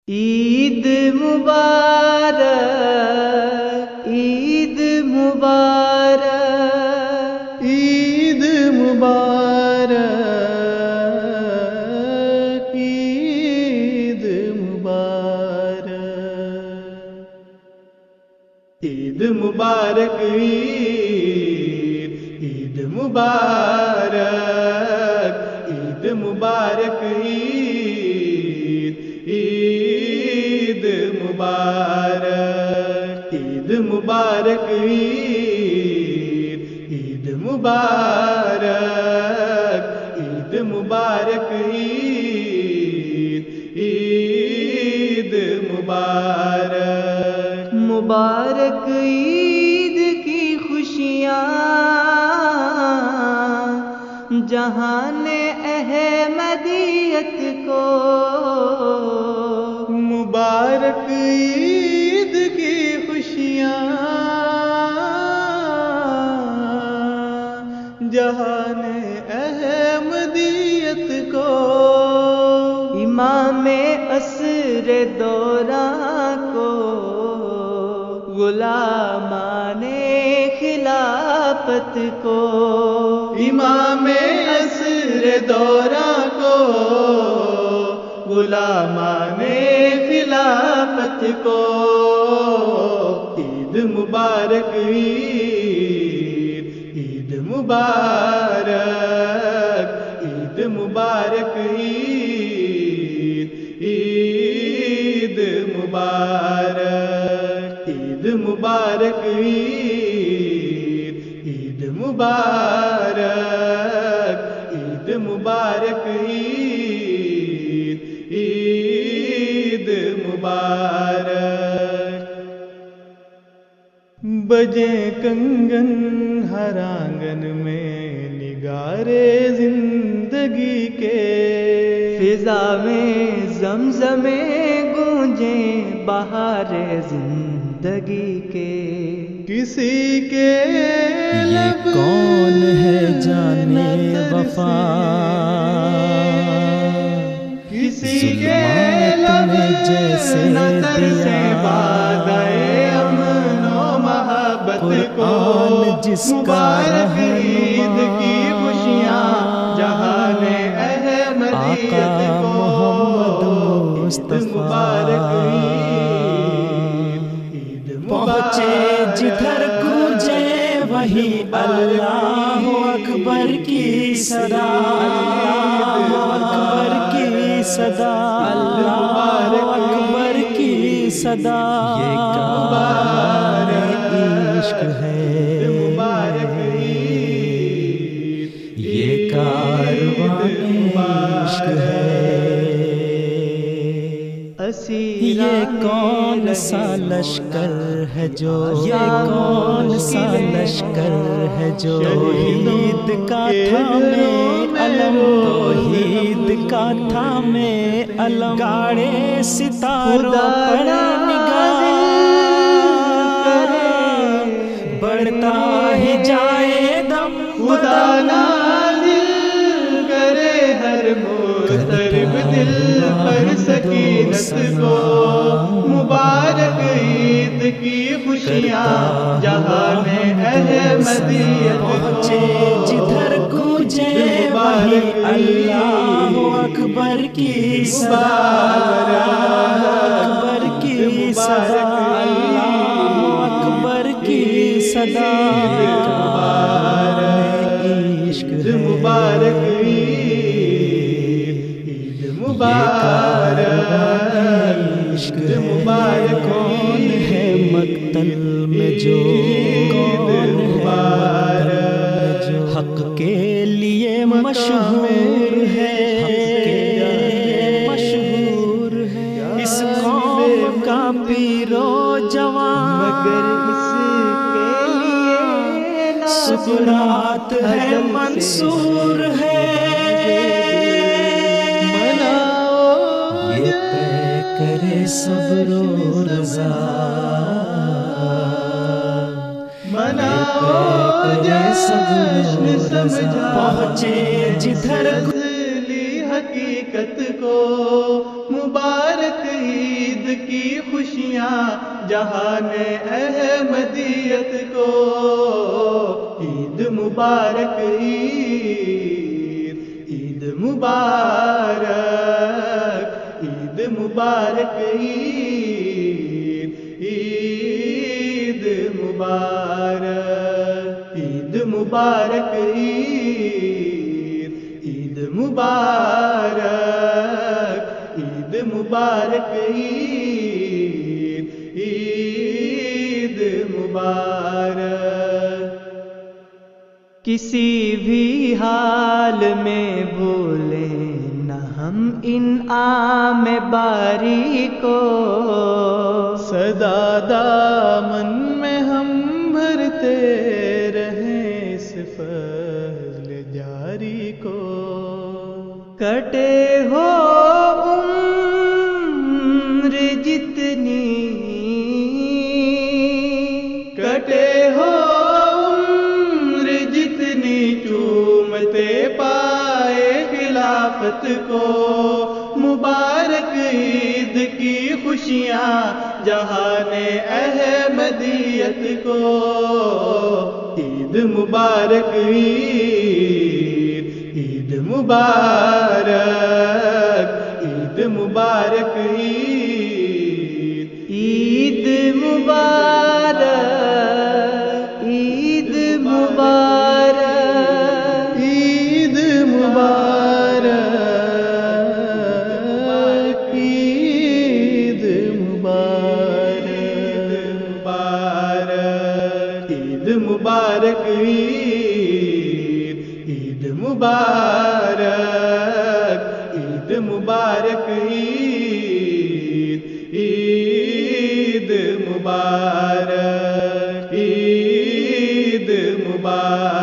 عید مبارک، عید مبارک، عید مبارک، عید مبارک، عید مبارک، عید مبارک، عید مبارک، عید مبارک، عید مبارک، عید مبارک، عید مبارک، عید مبارک، مبارک عید کی خوشیاں جہان احمدیت کو، مبارک عید کی خوشیاں جہان احمدیت کو، امام عصر دوراں کو، غلامان خلافت کو، امام عصر دوراں کو، غلامان خلافت کو، عید مبارک، عید مبارک، عید مبارک، عید مبارک، عید مبارک، عید مبارک، عید مبارک، عید مبارک، بجے کنگن ہر آنگن میں نگارے زندگی کے، فضا میں زمزم گونجیں بہار زندگی کے، کسی کے یہ کون ہے جانے وفا، کسی کے ظلمات میں جیسے سے وعدۂ امن و محبت کو، قرآن جس کا مبارک عید کی خوشیاں جہان احمدیت کو، محمد مصطفیٰ مبارک عید پہنچے جدھر گونجے وہی اللہ اکبر کی صدا، اللہ اکبر کی صدا، اللہ اکبر کی صدا، یہ کار عشق ہے، مبارک یہ کاروان عشق ہے، یہ کون سا لشکر ہے جو، یہ کون سا لشکر ہے جو توحید کا تھامے علم، توحید کا تھامے علم، گاڑے ستاروں پر نگاہ بڑھتا ہی جائے دم، خدا نازل کرے ہر مضطرب دل پر سکینت کو، مبارک عید کی خوشیاں جہان احمدیت پہنچے کو، جدھر گونجے وہی اللہ اکبر کی صدا، اللہ اکبر کی صدا، اللہ اکبر کی صدا، عشق ہے، مبارک عید مبارک، عشق عید ہے، مبارک، کون ہے مقتل میں جو، کون ہے جو حق کے لیے مشہور ہے، مشہور ہے اس قوم کا پیرو جوان، مگر اس کے لیے سکرات ہے منصور ہے، یہ طے کرے صبر و رضا، کرے صبر و رضا، پہنچے جدھر اصلی حقیقت کو، مبارک عید کی خوشیاں جہان احمدیت کو، عید مبارک عید، عید مبارک، عید مبارک عید، عید مبارک، عید مبارک عید، عید مبارک، عید مبارک عید، عید مبارک۔ کسی بھی حال میں بھولیں نہ ہم انعام باری کو، سدا دامن میں ہم بھرتے رہیں اس فضل جاری کو، کٹے ہو عمر جتنی، کٹے ہو عمر جتنی چومتے پائے خلافت کو، مبارک عید کی خوشیاں جہان احمدیت کو، عید مبارک عید، عید مبارک، عید مبارک عید، عید مبارک، عید مبارک، عید مبارک، عید مبارک، عید مبارک عید، عید مبارک، عید مبارک عید، عید مبارک، عید مبارک۔